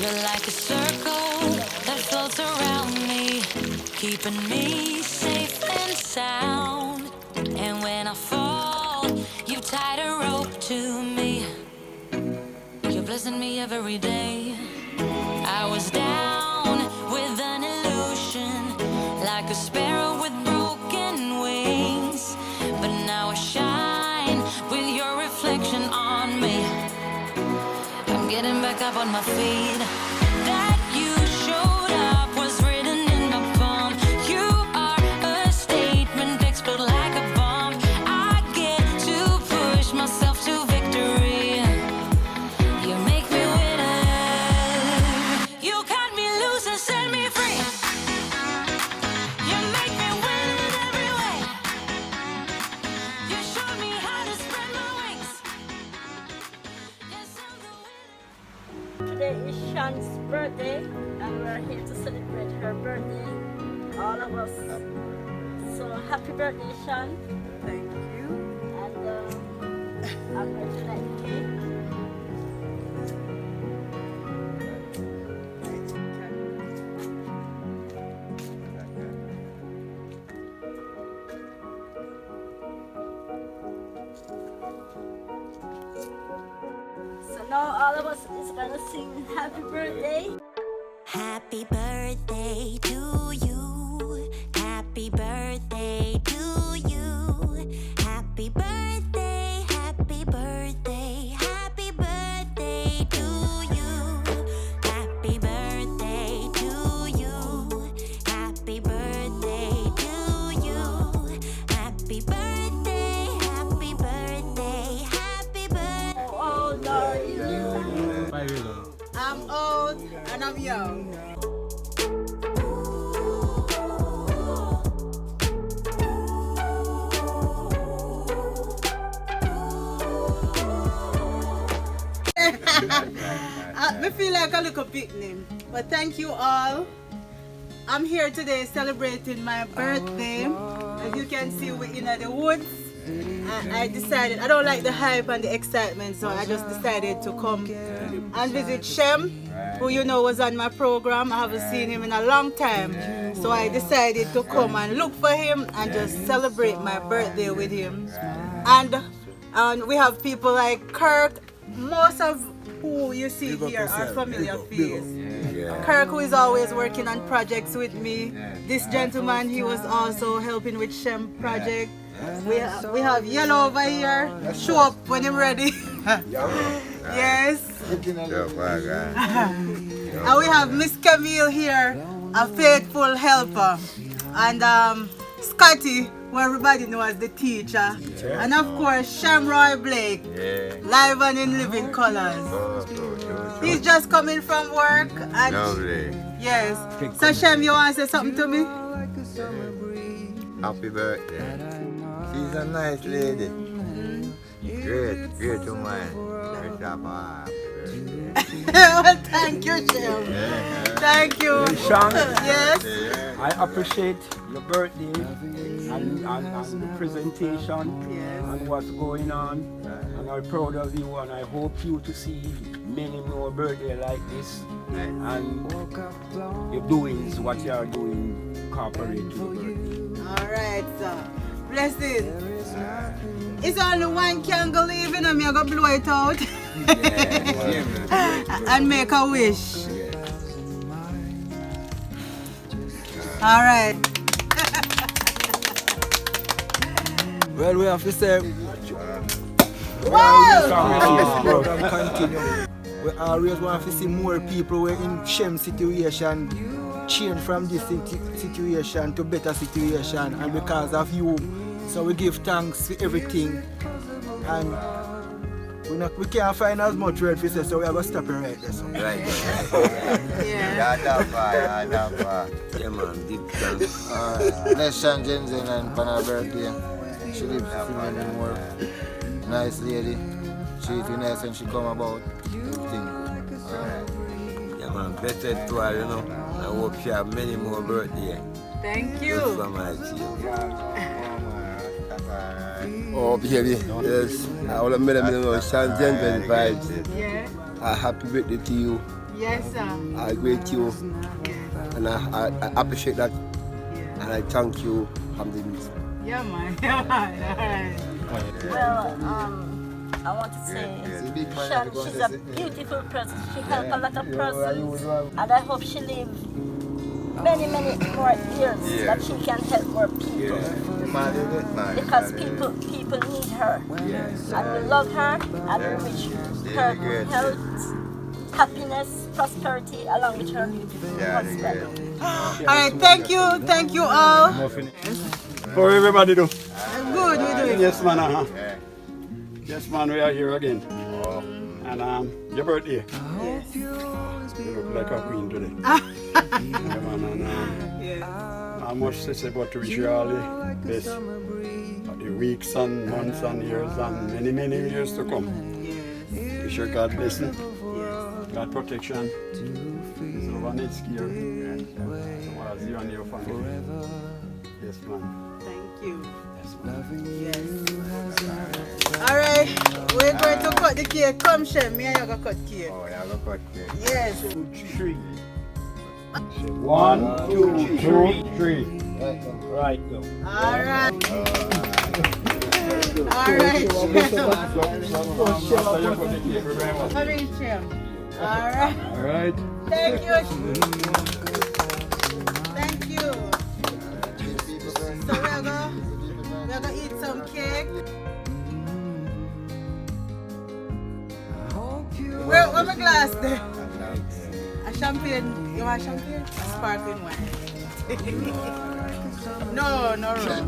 You're like a circle that floats around me, keeping me safe and sound. And when I fall, you tied a rope to me. You're blessing me every day. I was down with an illusion, like a sparrow with broken wings. But now I shine with your reflection on me. I'm getting back up on my feet. That you showed up was written in my palm. You are a statement, explode like a bomb. I get to push myself to victory. You make me winner. You cut me loose and set me free. You make me win in every way. You showed me how to spread my wings. Yes, I'm the winner. Today is Shan's birthday, and we're here to celebrate her birthday, all of us. So happy birthday, Shan! Thank you. And I'm going to light the cake. So now all of us is gonna sing happy birthday. Happy birthday to you. Happy birthday to you. Happy birthday, happy birthday, happy birthday to you. Happy birthday to you. Happy birthday to you. Happy birthday, happy birthday, happy birthday. How old are you? 5 years old. I'm old and I'm young. I feel like a little picnic, but thank you all. I'm here today celebrating my birthday. As you can see, we're in the woods. I decided, I don't like the hype and the excitement, so I just decided to come and visit Shem, who you know was on my program. I haven't seen him in a long time, so I decided to come and look for him and just celebrate my birthday with him. And we have people like Kirk. Most of who you see here are familiar faces. Kirk, who is always working on projects with me. This gentleman, he was also helping with Shem project. We have Yellow over here. Show up when I'm ready. Yes. And we have Miss Camille here, a faithful helper. And Scotty, who everybody knows as the teacher. And of course, Shamroy Blake, live and in living colors. He's just coming from work. And yes. So Shem, you want to say something to me? Happy birthday. She's a nice lady. Great woman. Great job. Happy birthday. Well, thank you, Shem. Thank you. Sean, Yes. I appreciate your birthday and the presentation and what's going on. And I'm proud of you, and I hope you to see many more birthdays like this. And your doings, what you are doing, cooperate to your birthday. Alright, sir. Blessings. It's only one candle leaving and I'm going to blow it out and make a wish. Alright. Well, we have to say, Wow! program continue. We always want to see more people who are in shame situation change from this situation to better situation, and because of you, so we give thanks for everything. And we can't find as much word for say, so we have to stop it right there. So. Right. Yeah. Yeah, man, big thanks. Next Shan Jensen and for her birthday. She lives for many more. Nice lady. Treat you nice when she come about. Everything. Yeah, man, better to her, you know. I hope she have many more birthdays. Thank you. Just from my children. Oh, baby, yes. I want to know Shan Jensen vibes. Yeah. A happy birthday to you. Yes, sir. I greet you and I appreciate that and I thank you, Alhamdulillah. Yeah, man. Yeah, man. All right. Well, I want to say, Sean, she's a beautiful person. She helped a lot of persons, and I hope she lives many more years that she can help more people. Because people need her, and we love her, and we wish her health, happiness, prosperity, along with her beautiful husband. All right, thank you all. How everybody do? Good, we doing. Yes, man. Yes, man, we are here again. And your birthday. Yes. You look like a queen today. Yeah, man, and Yes. I must say about to wish you all the best. The weeks and months and years and many years to come. Yes. Wish you God blessing, Yes. God protection. It's over next year. As you and your family. Yes, man. Thank you. Yes, man. Yes. All right, we're going to cut the cake. Come, Shem, me and you go cut cake. Oh, yeah, look at that. Yes. 2, 3. 1, 2, 3. Right, go. All right. All right, Come in, Shem. All right. All right. Thank you. Thank you. So we're gonna eat some cake. Where my glass there? A champagne. You want champagne? A sparkling wine. No rum.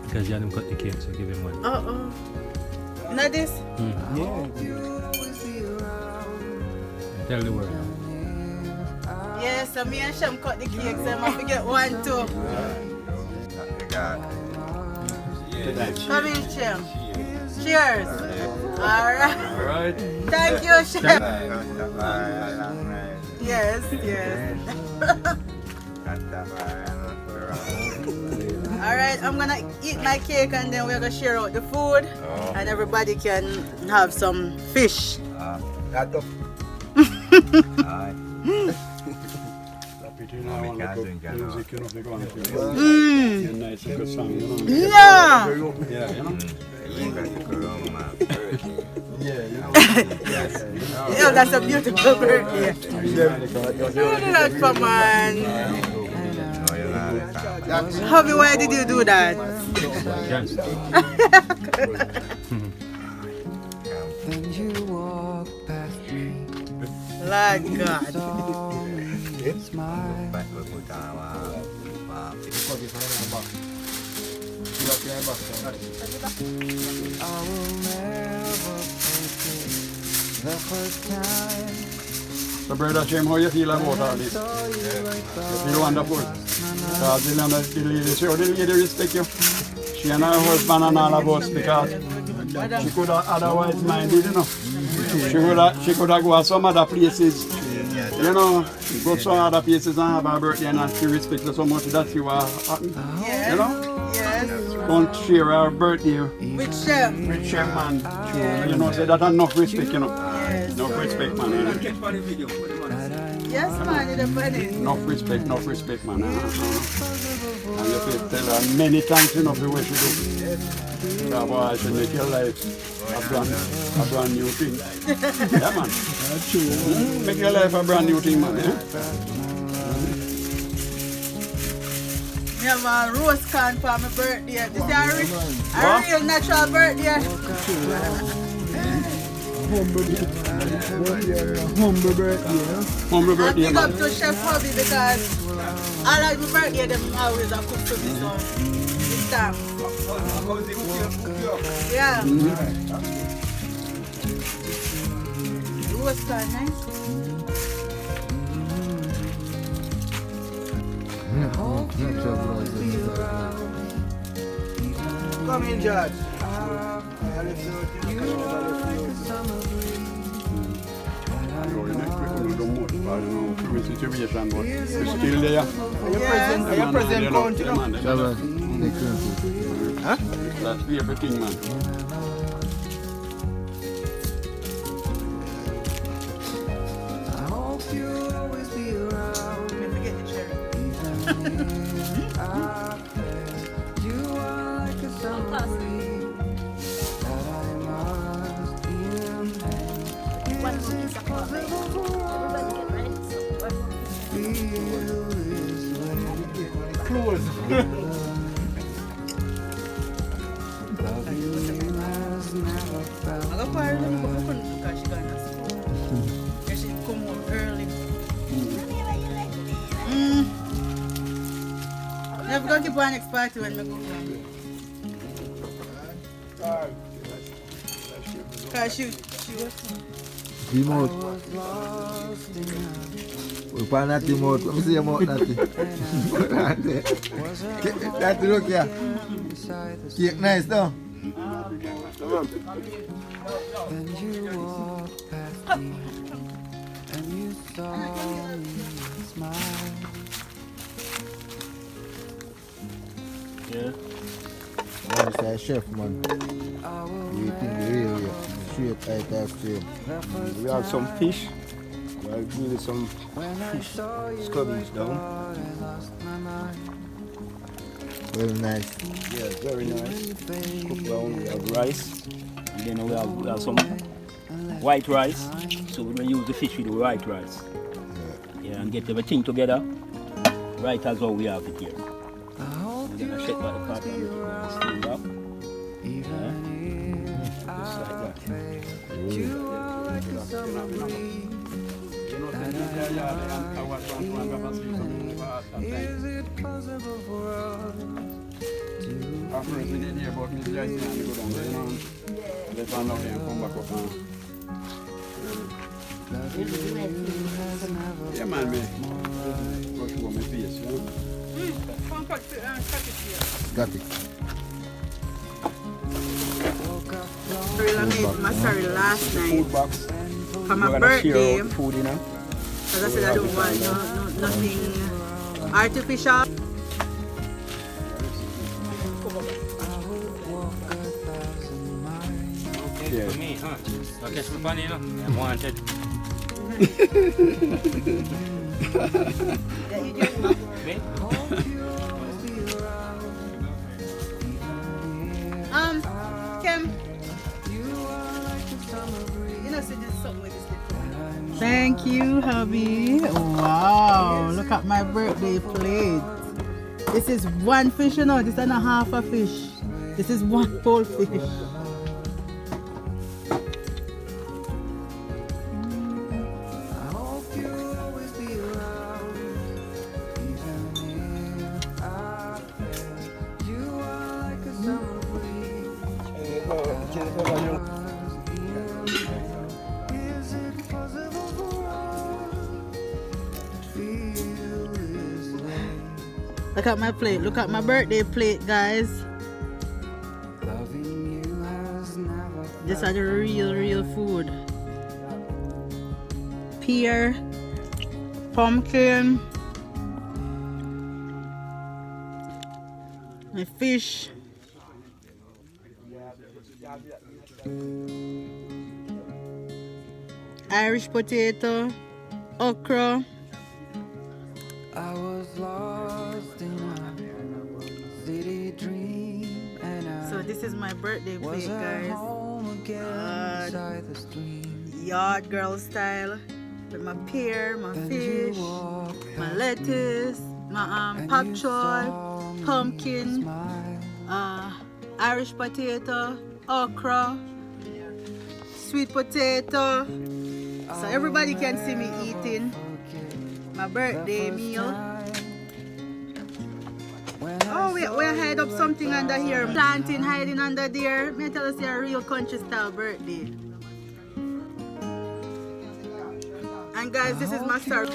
Because you had him cut the cake, so give him one. Not this? Yeah. Tell the world. Yes, so me and Shem cut the cake, so I'm going to get one too. Come in, Shem. Cheers. All right. Thank you, Shem. Yes. All right, I'm gonna eat my cake and then we're gonna share out the food and everybody can have some fish. Yeah. Yeah, that's a beautiful birthday. That for man. Hubby, why did you do that? Lord God. So brother Shem, how you feel about all this? You feel wonderful? Because the lady respect you. She and her husband and all of us because she could have otherwise minded, you know. She could have gone some other places, you know, go some other places and have her birthday and she respects you so much that she was happy, you know. Yes. Don't share her birthday With Shem. with Shem, man. You know, say that enough respect, you know. Yes. Enough respect, man. You know. Yes, man, it's funny. Enough respect, man. And you have to tell her many times, you know, the way she do. That boy should make your life a brand new thing. Yeah, man. That's true. Make your life a brand new thing, man. Yeah? I have a roast corn for my birthday. This is a real natural birthday. Humble birthday. Humble I birthday, big up man. to Chef Hobby because I like my birthday, them always a cook for me, so this time. Yeah. Roast corn, nice. Come in, George. You're in it, we will do more. I don't know, current situation, but we're still there. Are you present? Are you present country? Huh? That's everything, man. One piece of coffee. Everybody get ready. Close. I got part of them, but I couldn't do because she got to school. Yeah, she come home early. Never gonna keep one next party when we go home. Because she was... Team out. We find that team out. Let me see him out, Natty. Natty, look here. Cake nice, though. Then you walked past me and you saw me smile. Yeah. Man, it's a chef, man. We think the real way. Straight, tight, and straight. We have some fish. We have really some fish scrubbies down. Very nice. Yeah, very nice. Cook down. We have rice. And then we have some white rice. So we're going to use the fish with the white rice. Yeah, and get everything together. Right as how we have it here. We're going to shake by the pot and steam it up. Just like that. Is it possible for us to After we did hear about Miss Jason and we go down there, you know. Let's find out and come back up and... Yeah, man, me. Go show my face, you know. Come cut it here. Got it. I made my sorry last night Food box. for my We're gonna birthday. share out the food, you know. As I said, I don't want nothing artificial. Yeah. For me, huh? Don't catch me funny, you know? I wanted. Me? Kim. You know, see this something with this. Thank you, hubby. Wow, look at my birthday plate. This is one fish, you know, this is not half a fish. This is one whole fish. Look at my plate. Look at my birthday plate, guys. These are the real food. Pear, pumpkin, my fish, Irish potato, okra. I was lost in a city dream and I So this is my birthday plate, guys. the stream. Yard girl style with my pear, my fish, my lettuce, my pak choy, pumpkin, Irish potato, okra, sweet potato. So everybody can see me eating my birthday meal. Oh, we hide up something under here. Planting hiding under there. May I tell us a real country style birthday. And guys, this is my start.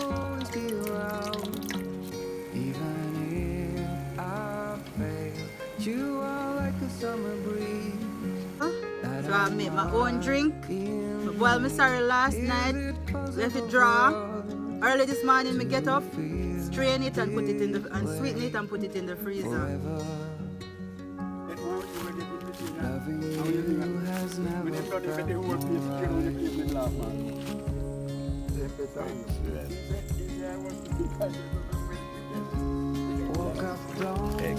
So I made my own drink. I boiled my sorry last night. Let it draw. Early this morning, me get up, strain it and put it in the and sweeten it and put it in the freezer. Woke up lonely,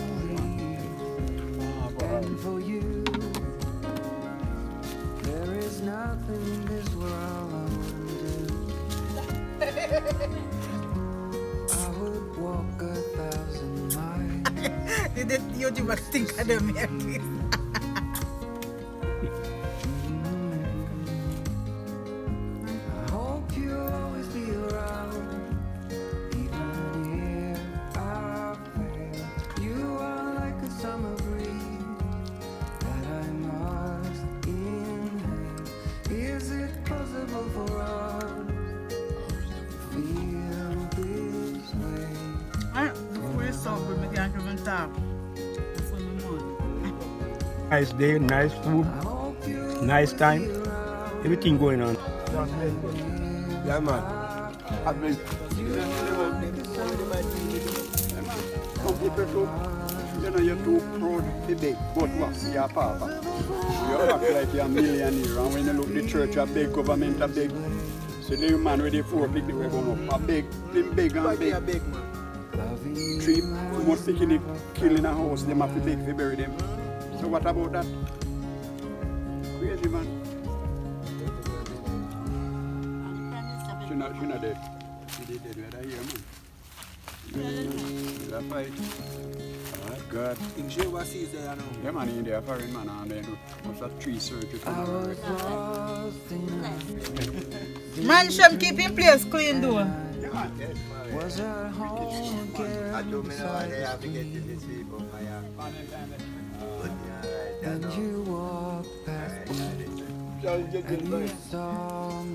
and for you, there is nothing in this world I wouldn't do. I would walk 1,000 miles. Did the YouTubers think of them here? I hope you'll always be around, even if I fail. You are like a summer breeze that I must inhale. Is it possible for us to feel this way? Before you stop, we can't even talk. Nice day, nice food, nice time, everything going on. Yeah, man. I mean, some people too, you know, you're too proud to beg, but what? You're a papa. You act like you're a millionaire, and when you look at the church, a big government, a big. So the man with the 4 picnic we're going up, a big, them big and big. 3 too much picnic kill in a house, them have to beg to bury them. So what about that? Crazy man. She not dead. She did dead right here, man. That fight. Oh God. In Jehovah sees there now. Yeah, man, in there, foreign man, and they do what's that 3 surgery for Man, Shem, keep your place clean, though. yeah, man. Was at home again. I do me know they have to get to this people. And you walked past me.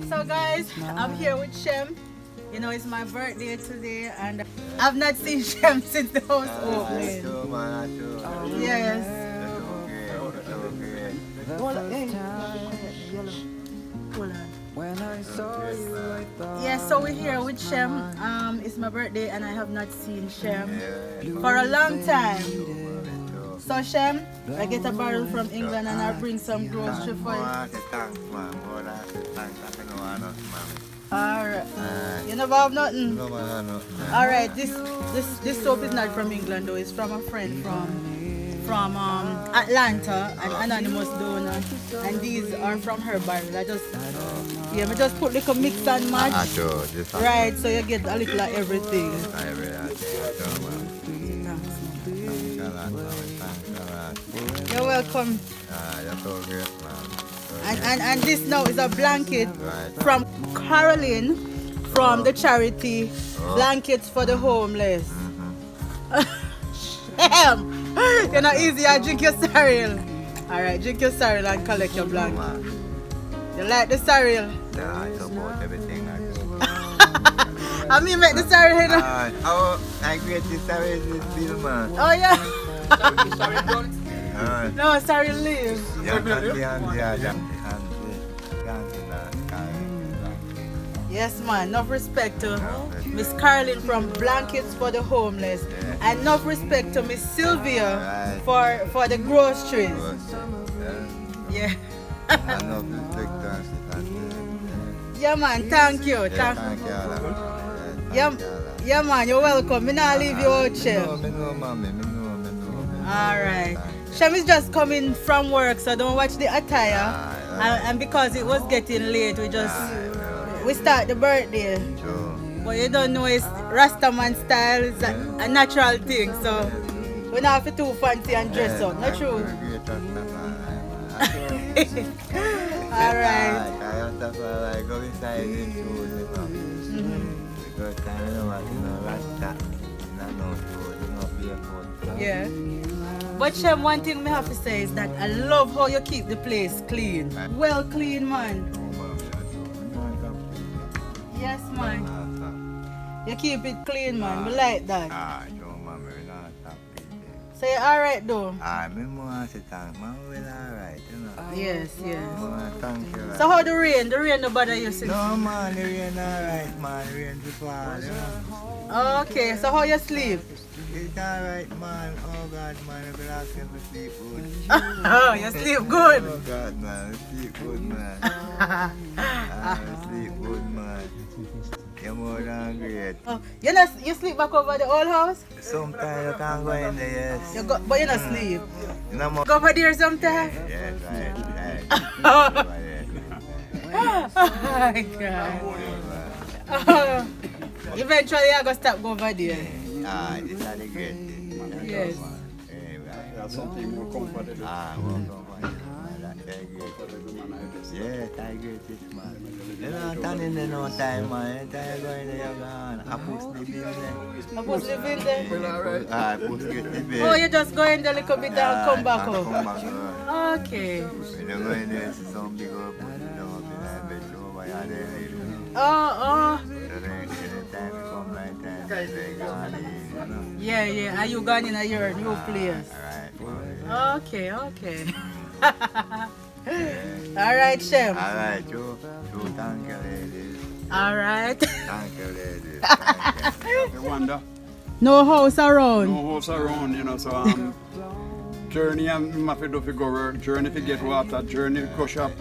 So guys, I'm here with Shem. You know, it's my birthday today and I've not seen Shem since the house opened. Yes. Hold on. When I saw you, I thought. Yeah, so we're here with Shem. It's my birthday and I have not seen Shem for a long time. So Shem, I get a barrel from England and I bring some groceries for you. Alright. You never have nothing? No, man, no. Alright, this soap is not from England though, it's from a friend from Atlanta, an anonymous donor. And these are from her barrel. I just put little mix and match. Right, so you get a little of everything. You're welcome. You're so great, man. And this now is a blanket from Caroline from the charity Blankets for the Homeless. Damn! You're not easy, I drink your cereal. Alright, drink your cereal and collect your blanket. You like the cereal? Yeah, I support everything I do. I mean, make the cereal, you know? I create this cereal this bill, man. Oh, yeah. No, cereal leaves. Yes, man. Enough respect to Miss Caroline from Blankets for the Homeless. And enough respect to Miss Sylvia for the groceries. Yeah. Yeah, man. Thank you. Yeah, man. You're welcome. Me not leave you out, Chef. Alright. Shem is just coming from work, so don't watch the attire. And because it was getting late, we start the birthday. But you don't know it's Rastaman style, it's a natural thing, so we don't have to too fancy and dress up, not true? Alright. Yeah. But Shem, one thing I have to say is that I love how you keep the place clean. Well clean, man. Yes, man. You keep it clean, man. We like that. So you're alright though? I'm more to thank man, well alright, you know. Yes, yes. Thank you. So how the rain? The rain no bother you since? No man, the rain alright man, the rain to fall, you know. Okay, so how you sleep? It's alright man, oh God man, I'm gonna ask you to sleep good. Oh, you sleep good? Oh God man, I sleep good man. I sleep good man. You're more than great. Oh, you sleep back over the old house? Sometimes you can go in there, yes. But you not sleep? No more. Go over there sometime? Yes, right. Oh my God. Eventually I gotta stop go over there. Ah, this is the great thing. Yes. That's something more comfortable. More comfortable. Yes, I get it, man. You know, turning in no time, man. Time going there, you're gone. I push the bill there. I push the bill there? I push get the bill. Oh, you just go in there a little bit and come back up? Come back up. Okay. When you go in there, see some big up, put it down up in the bedroom, over here, there, Oh. So then, anytime you come like time, they gone in, you know. Yeah. Are you gone in your new place? Alright. Okay. Alright, Shem. Alright, Joe, thank you, ladies. Alright. Thank you, ladies. You wonder? No house around. No house around, you know, so journey I'm have to do for go work, journey to get water, journey to go shop,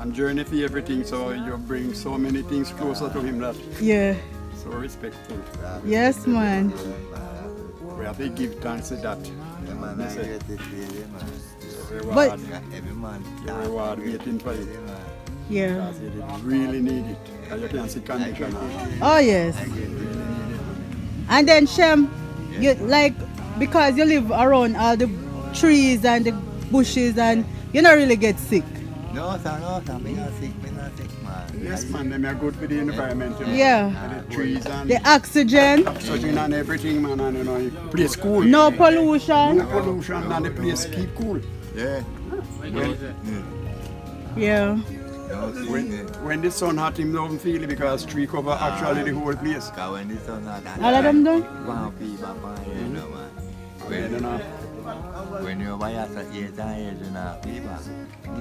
and journey for everything, so you bring so many things closer to him that Yeah. so respectful. Yes, man. We have to give thanks to that. Yeah, man, I get it, really, man. But every man, the reward waiting for you. yeah. Because you really need it. And you can see condition. Oh yes. And then Shem, you like because you live around all the trees and the bushes and you don't really get sick. No, sir, me not sick, man. Yes, man, them are good for the environment, you know. Yeah. And the trees and The oxygen. oxygen and everything, man, and you know, the place cool. No pollution. No pollution, and the place keep cool. Yeah. Yeah. When the sun hot, him don't feel it because tree cover actually the whole place. When the sun hot, All of them done? When you buy us at 8 years, you know, people.